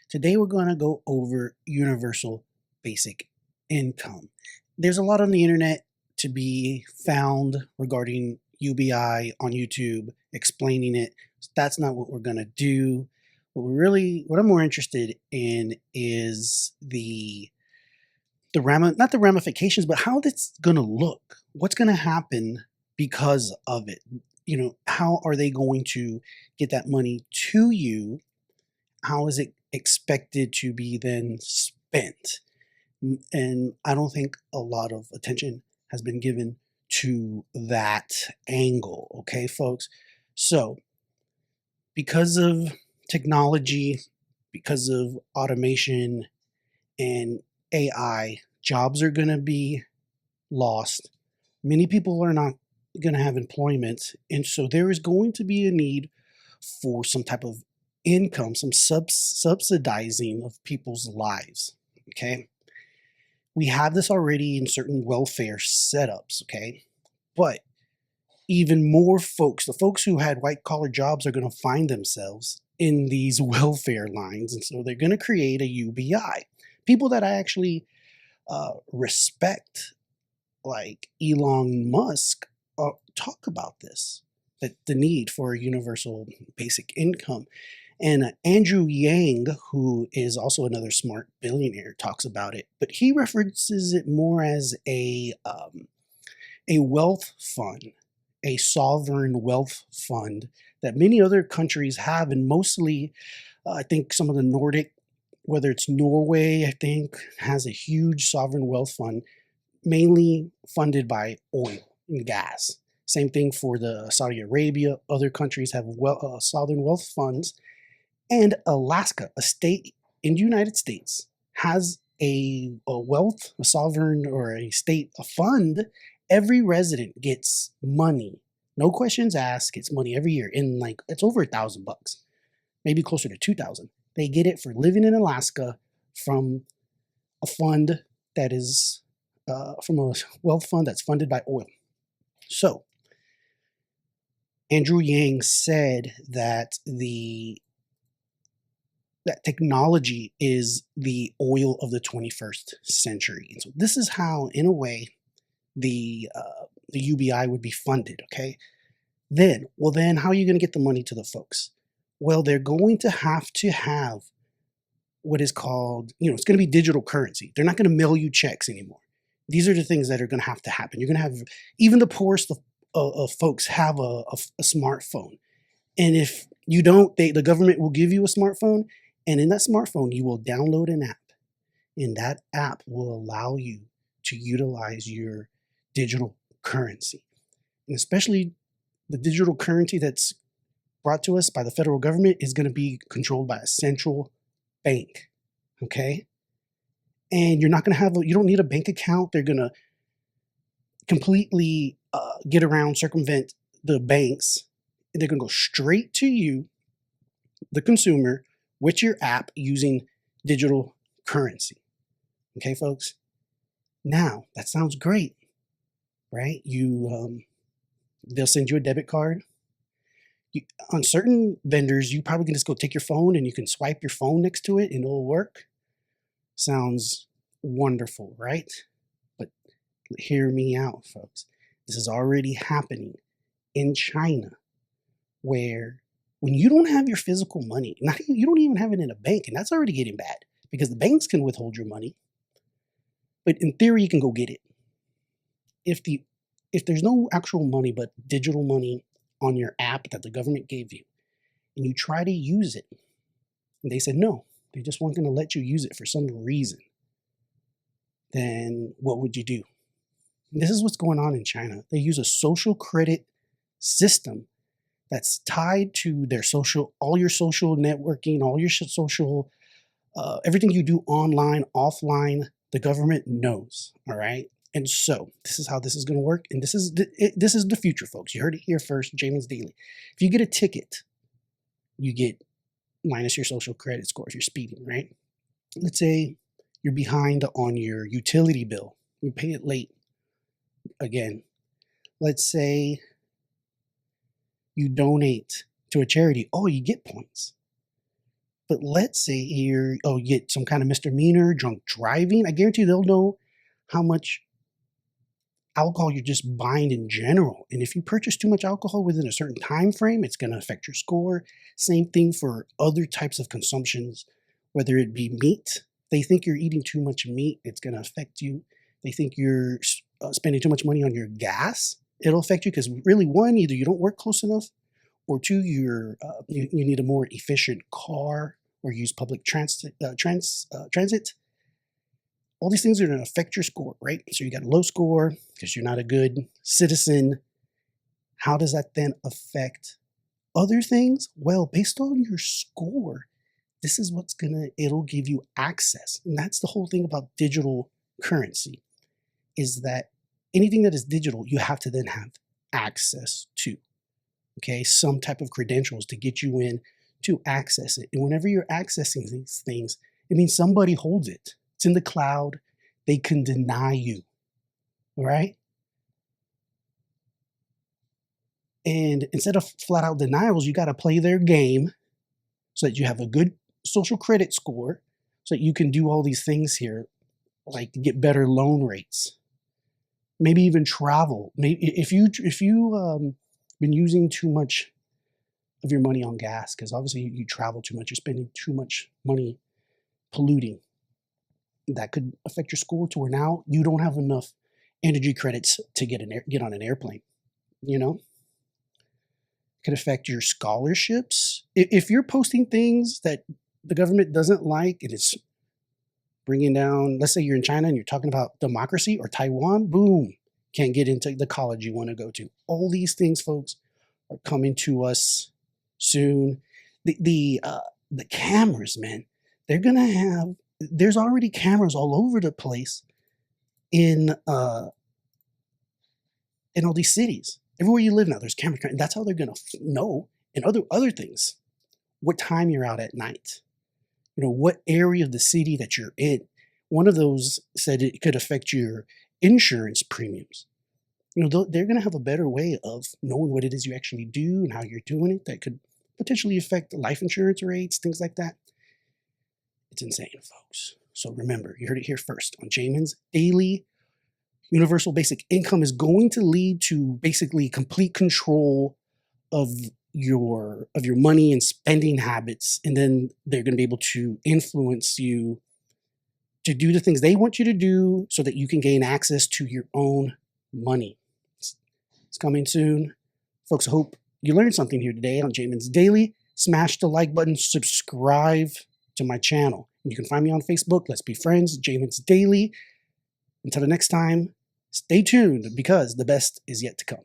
Today we're going to go over universal basic income. There's a lot on the internet to be found regarding UBI on YouTube explaining it. That's not what we're going to do. What I'm more interested in is not the ramifications, but how that's going to look. What's going to happen because of it? How are they going to get that money to you? How is it expected to be then spent? And I don't think a lot of attention has been given to that angle. Okay, folks. So, because of technology, because of automation and AI, jobs are going to be lost. Many people are not going to have employment. And so there is going to be a need for some type of income, some subsidizing of people's lives. Okay. We have this already in certain welfare setups. Okay. But even more folks, the folks who had white collar jobs, are going to find themselves in these welfare lines. And so they're going to create a UBI. People that I actually respect, like Elon Musk, talk about this, that the need for a universal basic income. And Andrew Yang, who is also another smart billionaire, talks about it, but he references it more as a wealth fund, a sovereign wealth fund that many other countries have, and mostly, I think some of the Nordic, whether it's Norway, I think, has a huge sovereign wealth fund, mainly funded by oil and gas. Same thing for the Saudi Arabia. Other countries have sovereign wealth funds. And Alaska, a state in the United States, has a sovereign or a state, a fund. Every resident gets money. No questions asked, gets money every year. And it's over $1,000, maybe closer to 2,000. They get it for living in Alaska from a fund that is from a wealth fund that's funded by oil. So Andrew Yang said that that technology is the oil of the 21st century. And so this is how, in a way, the UBI would be funded. Okay. Then how are you going to get the money to the folks? Well, they're going to have what is called, it's going to be digital currency. They're not going to mail you checks anymore. These are the things that are going to have to happen. You're going to have, even the poorest of folks have a smartphone. And if you don't, the government will give you a smartphone. And in that smartphone, you will download an app. And that app will allow you to utilize your digital currency. And especially the digital currency that's brought to us by the federal government is going to be controlled by a central bank. Okay. And you're not going to you don't need a bank account. They're going to completely circumvent the banks. And they're going to go straight to you, the consumer, with your app using digital currency. Okay, folks? Now, that sounds great, right? They'll send you a debit card. On certain vendors, you probably can just go take your phone and you can swipe your phone next to it and it'll work. Sounds wonderful, right? But hear me out, folks. This is already happening in China, where when you don't have your physical money, you don't even have it in a bank, and that's already getting bad because the banks can withhold your money. But in theory, you can go get it. If there's no actual money but digital money on your app that the government gave you, and you try to use it, and they said no, they just weren't going to let you use it for some reason, then what would you do? And this is what's going on in China. They use a social credit system that's tied to all your social networking, all your social, everything you do online, offline, the government knows. All right. And so this is how this is going to work. And this is the future, folks. You heard it here first, James Daily. If you get a ticket, you get minus your social credit score if you're speeding, right? Let's say you're behind on your utility bill. You pay it late again. Let's say you donate to a charity. Oh, you get points. But let's say you get some kind of misdemeanor, drunk driving. I guarantee they'll know how much alcohol you're just buying in general. And if you purchase too much alcohol within a certain time frame, it's going to affect your score. Same thing for other types of consumptions, whether it be meat. They think you're eating too much meat, it's going to affect you. They think you're spending too much money on your gas. It'll affect you because really, one, either you don't work close enough, or two, you need a more efficient car or use public transit. All these things are going to affect your score, right? So you got a low score because you're not a good citizen. How does that then affect other things? Well, based on your score, this is it'll give you access. And that's the whole thing about digital currency, is that anything that is digital, you have to then have access to, okay? Some type of credentials to get you in to access it. And whenever you're accessing these things, it means somebody holds it. It's in the cloud. They can deny you, all right? And instead of flat out denials, you got to play their game so that you have a good social credit score so that you can do all these things here, like get better loan rates, maybe even travel. Maybe if you been using too much of your money on gas, because obviously you travel too much, you're spending too much money polluting, that could affect your score to where now you don't have enough energy credits to get on an airplane. Could affect your scholarships. If you're posting things that the government doesn't like and it's bringing down, let's say you're in China and you're talking about democracy, or Taiwan, boom, can't get into the college you want to go to. All these things, folks, are coming to us soon. The cameras, man, there's already cameras all over the place in all these cities. Everywhere you live now, there's cameras. And that's how they're going to know, and other things, what time you're out at night, what area of the city that you're in. One of those said it could affect your insurance premiums. They're going to have a better way of knowing what it is you actually do and how you're doing it. That could potentially affect life insurance rates, things like that. It's insane, folks. So remember, you heard it here first on Jamin's Daily. Universal basic income is going to lead to basically complete control of your money and spending habits, and then they're going to be able to influence you to do the things they want you to do so that you can gain access to your own money. It's coming soon. Folks, I hope you learned something here today on Jamin's Daily. Smash the like button, subscribe to my channel. You can find me on Facebook. Let's be friends, Jamin's Daily. Until the next time, stay tuned because the best is yet to come.